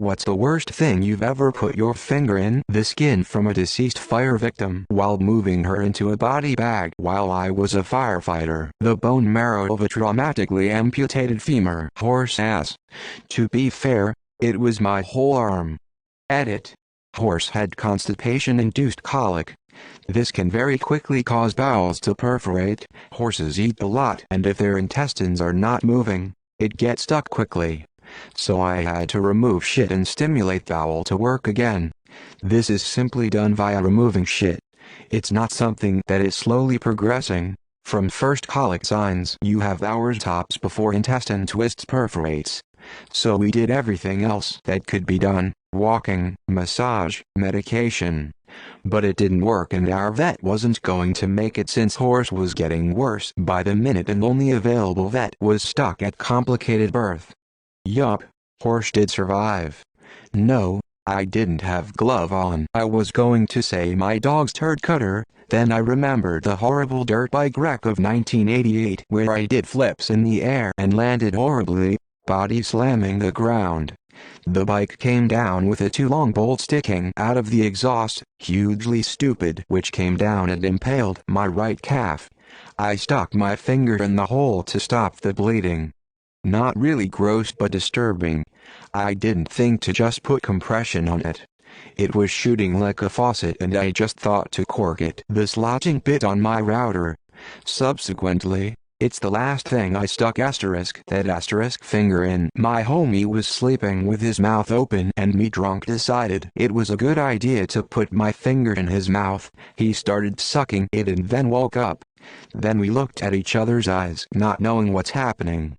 What's the worst thing you've ever put your finger in? The skin from a deceased fire victim while moving her into a body bag while I was a firefighter. The bone marrow of a traumatically amputated femur. Horse ass. To be fair, it was my whole arm. Edit. Horse had constipation-induced colic. This can very quickly cause bowels to perforate. Horses eat a lot, and if their intestines are not moving, it gets stuck quickly. So I had to remove shit and stimulate bowel to work again. This is simply done via removing shit. It's not something that is slowly progressing. From first colic signs, you have hours tops before intestine twists perforates. So we did everything else that could be done: walking, massage, medication. But it didn't work, and our vet wasn't going to make it since Horse was getting worse by the minute and only available vet was stuck at complicated birth. Yup, Horse did survive. No, I didn't have glove on. I was going to say my dog's turd cutter, then I remembered the horrible dirt bike wreck of 1988 where I did flips in the air and landed horribly, body slamming the ground. The bike came down with a too long bolt sticking out of the exhaust, hugely stupid, which came down and impaled my right calf. I stuck my finger in the hole to stop the bleeding. Not really gross but disturbing. I didn't think to just put compression on it. It was shooting like a faucet and I just thought to cork it. The slotting bit on my router. Subsequently, it's the last thing I stuck that finger in. My homie was sleeping with his mouth open and me drunk decided it was a good idea to put my finger in his mouth. He started sucking it and then woke up. Then we looked at each other's eyes, not knowing what's happening.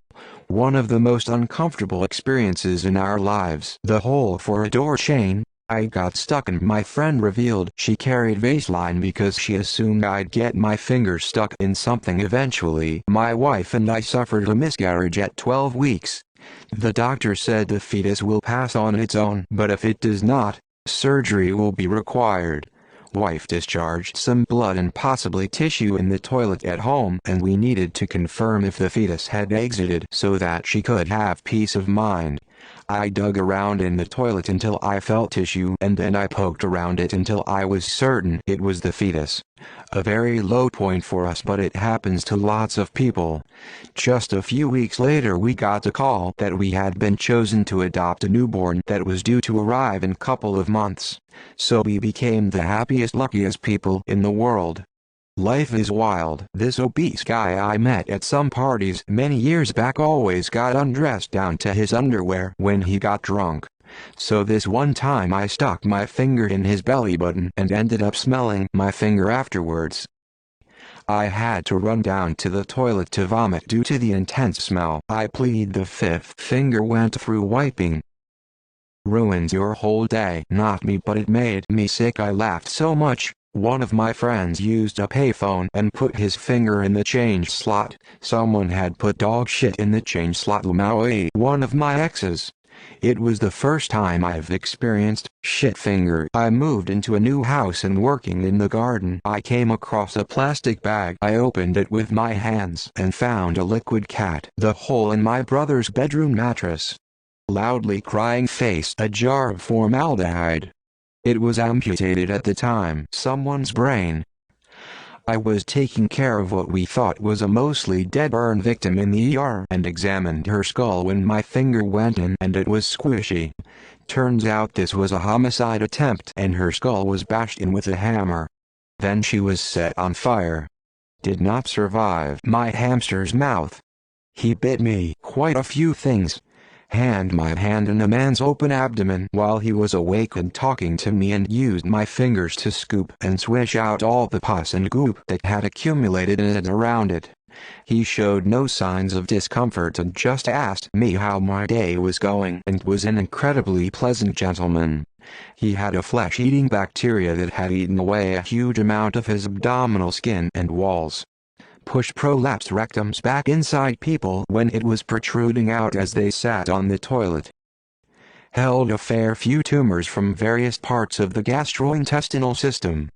One of the most uncomfortable experiences in our lives. The hole for a door chain. I got stuck and my friend revealed she carried Vaseline because she assumed I'd get my finger stuck in something eventually. My wife and I suffered a miscarriage at 12 weeks. The doctor said the fetus will pass on its own, but if it does not, surgery will be required. Wife discharged some blood and possibly tissue in the toilet at home, and we needed to confirm if the fetus had exited so that she could have peace of mind. I dug around in the toilet until I felt tissue and then I poked around it until I was certain it was the fetus. A very low point for us, but it happens to lots of people. Just a few weeks later we got a call that we had been chosen to adopt a newborn that was due to arrive in a couple of months. So we became the happiest, luckiest people in the world. Life is wild. This obese guy I met at some parties many years back always got undressed down to his underwear when he got drunk. So this one time I stuck my finger in his belly button and ended up smelling my finger afterwards. I had to run down to the toilet to vomit due to the intense smell. I plead the fifth finger went through wiping. Ruins your whole day. Not me, but it made me sick. I laughed so much. One of my friends used a payphone and put his finger in the change slot. Someone had put dog shit in the change slot. Maui. One of my exes. It was the first time I've experienced shit finger. I moved into a new house and working in the garden, I came across a plastic bag. I opened it with my hands and found a liquid cat. The hole in my brother's bedroom mattress. Loudly crying face. A jar of formaldehyde. It was amputated at the time. Someone's brain. I was taking care of what we thought was a mostly dead burn victim in the ER and examined her skull when my finger went in and it was squishy. Turns out this was a homicide attempt and her skull was bashed in with a hammer. Then she was set on fire. Did not survive. My hamster's mouth. He bit me. Quite a few things. My hand in a man's open abdomen while he was awake and talking to me, and used my fingers to scoop and swish out all the pus and goop that had accumulated in and around it. He showed no signs of discomfort and just asked me how my day was going and was an incredibly pleasant gentleman. He had a flesh-eating bacteria that had eaten away a huge amount of his abdominal skin and walls. Push prolapsed rectums back inside people when it was protruding out as they sat on the toilet. Held a fair few tumors from various parts of the gastrointestinal system.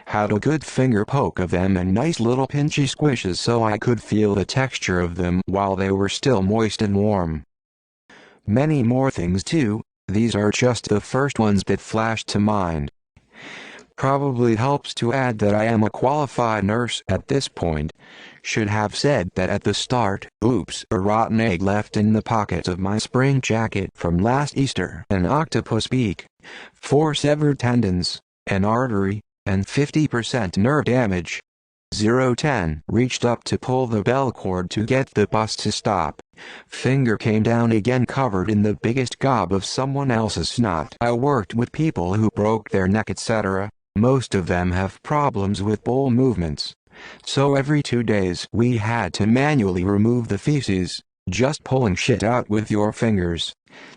Had a good finger poke of them and nice little pinchy squishes so I could feel the texture of them while they were still moist and warm. Many more things too. These are just the first ones that flashed to mind. Probably helps to add that I am a qualified nurse at this point. Should have said that at the start. Oops, a rotten egg left in the pocket of my spring jacket from last Easter. An octopus beak. 4 severed tendons, an artery, and 50% nerve damage. 010 reached up to pull the bell cord to get the bus to stop. Finger came down again covered in the biggest gob of someone else's snot. I worked with people who broke their neck etc. Most of them have problems with bowel movements. So every 2 days we had to manually remove the feces, just pulling shit out with your fingers.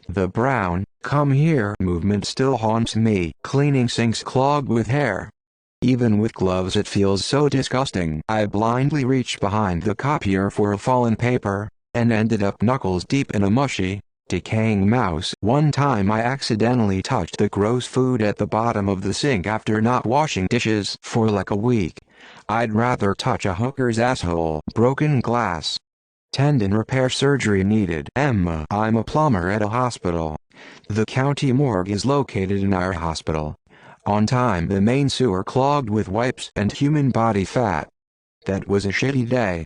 The brown, come here movement still haunts me. Cleaning sinks clogged with hair. Even with gloves it feels so disgusting. I blindly reached behind the copier for a fallen paper, and ended up knuckles deep in a mushy, decaying mouse. One time I accidentally touched the gross food at the bottom of the sink after not washing dishes for like a week. I'd rather touch a hooker's asshole. Broken glass. Tendon repair surgery needed. Emma. I'm a plumber at a hospital. The county morgue is located in our hospital. On time the main sewer clogged with wipes and human body fat. That was a shitty day.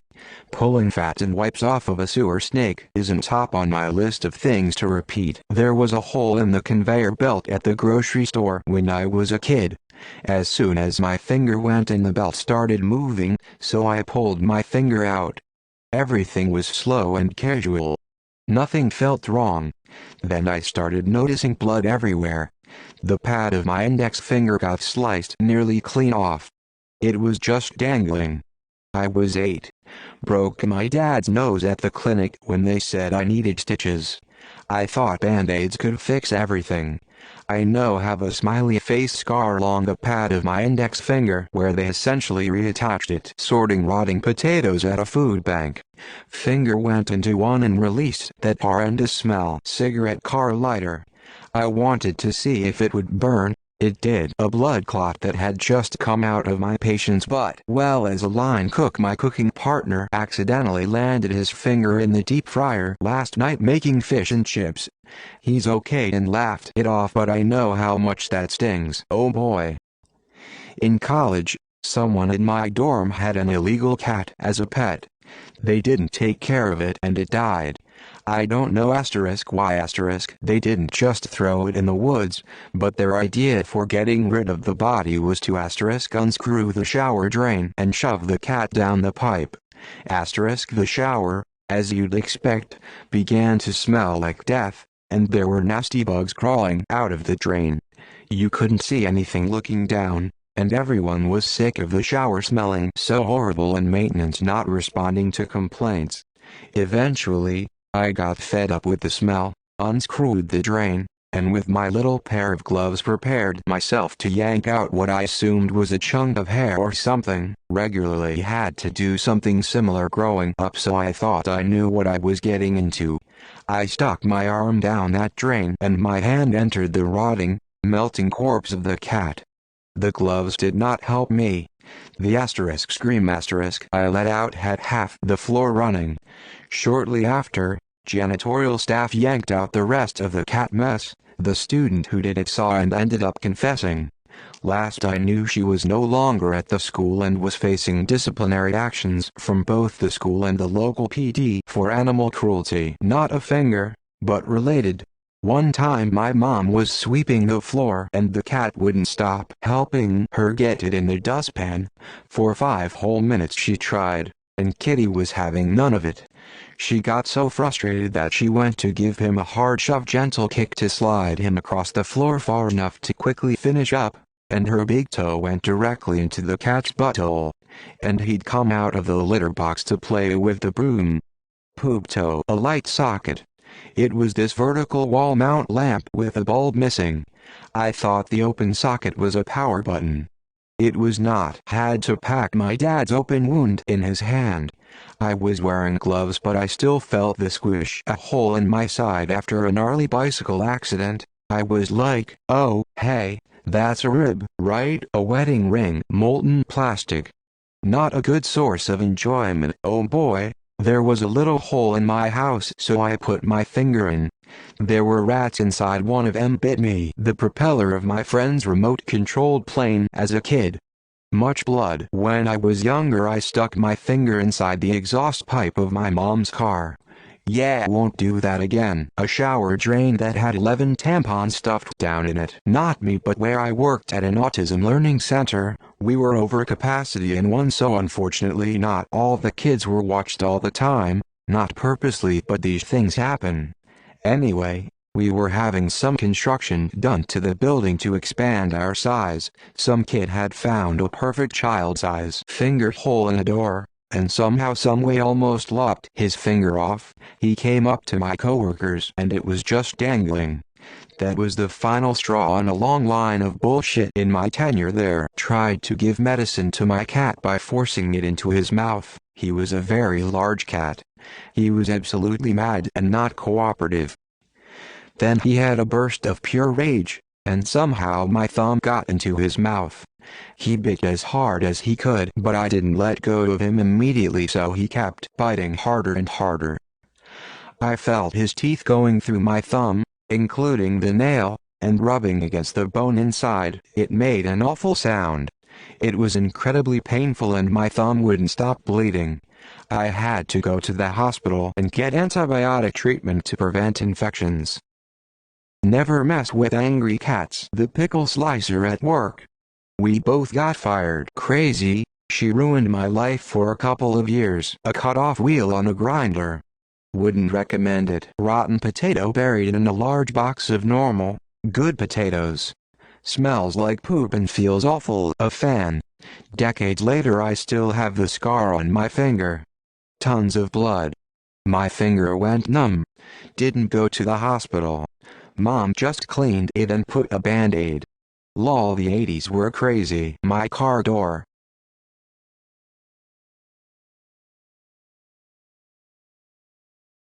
Pulling fat and wipes off of a sewer snake isn't top on my list of things to repeat. There was a hole in the conveyor belt at the grocery store when I was a kid. As soon as my finger went in the belt started moving, so I pulled my finger out. Everything was slow and casual. Nothing felt wrong. Then I started noticing blood everywhere. The pad of my index finger got sliced nearly clean off. It was just dangling. I was 8. Broke my dad's nose at the clinic when they said I needed stitches. I thought band-aids could fix everything. I now have a smiley face scar along the pad of my index finger where they essentially reattached it. Sorting rotting potatoes at a food bank. Finger went into one and released that horrendous smell. Cigarette car lighter. I wanted to see if it would burn. It did. A blood clot that had just come out of my patient's butt. Well, as a line cook, my cooking partner accidentally landed his finger in the deep fryer last night making fish and chips. He's okay and laughed it off, but I know how much that stings. Oh boy. In college, someone in my dorm had an illegal cat as a pet. They didn't take care of it and it died. I don't know why they didn't just throw it in the woods, but their idea for getting rid of the body was to unscrew the shower drain and shove the cat down the pipe. The shower, as you'd expect, began to smell like death, and there were nasty bugs crawling out of the drain. You couldn't see anything looking down, and everyone was sick of the shower smelling so horrible and maintenance not responding to complaints. Eventually, I got fed up with the smell, unscrewed the drain, and with my little pair of gloves prepared myself to yank out what I assumed was a chunk of hair or something. Regularly had to do something similar growing up, so I thought I knew what I was getting into. I stuck my arm down that drain and my hand entered the rotting, melting corpse of the cat. The gloves did not help me. The scream I let out had half the floor running. Shortly after, janitorial staff yanked out the rest of the cat mess. The student who did it saw and ended up confessing. Last I knew, she was no longer at the school and was facing disciplinary actions from both the school and the local PD for animal cruelty. Not a finger, but related. One time my mom was sweeping the floor and the cat wouldn't stop helping her get it in the dustpan. For 5 whole minutes she tried, and Kitty was having none of it. She got so frustrated that she went to give him a hard shove, gentle kick to slide him across the floor far enough to quickly finish up, and her big toe went directly into the cat's butthole, and he'd come out of the litter box to play with the broom. Poop toe. A light socket. It was this vertical wall mount lamp with a bulb missing. I thought the open socket was a power button. It was not. Had to pack my dad's open wound in his hand. I was wearing gloves, but I still felt the squish. A hole in my side after a gnarly bicycle accident. I was like, oh, hey, that's a rib, right? A wedding ring. Molten plastic. Not a good source of enjoyment. Oh boy. There was a little hole in my house, so I put my finger in. There were rats inside, one of them bit me, the propeller of my friend's remote-controlled plane, as a kid. Much blood. When I was younger, I stuck my finger inside the exhaust pipe of my mom's car. Yeah, won't do that again. A shower drain that had 11 tampons stuffed down in it. Not me, but where I worked at an autism learning center, we were over capacity in one, so unfortunately not all the kids were watched all the time, not purposely, but these things happen. Anyway, we were having some construction done to the building to expand our size. Some kid had found a perfect child-size finger hole in a door, and somehow someway almost lopped his finger off. He came up to my coworkers and it was just dangling. That was the final straw on a long line of bullshit in my tenure there. Tried to give medicine to my cat by forcing it into his mouth. He was a very large cat. He was absolutely mad and not cooperative. Then he had a burst of pure rage, and somehow my thumb got into his mouth. He bit as hard as he could, but I didn't let go of him immediately, so he kept biting harder and harder. I felt his teeth going through my thumb, including the nail, and rubbing against the bone inside. It made an awful sound. It was incredibly painful and my thumb wouldn't stop bleeding. I had to go to the hospital and get antibiotic treatment to prevent infections. Never mess with angry cats. The pickle slicer at work. We both got fired. Crazy, she ruined my life for a couple of years. A cut-off wheel on a grinder. Wouldn't recommend it. Rotten potato buried in a large box of normal, good potatoes. Smells like poop and feels awful. A fan. Decades later I still have the scar on my finger. Tons of blood. My finger went numb. Didn't go to the hospital. Mom just cleaned it and put a band-aid. Lol, the 80s were crazy. My car door.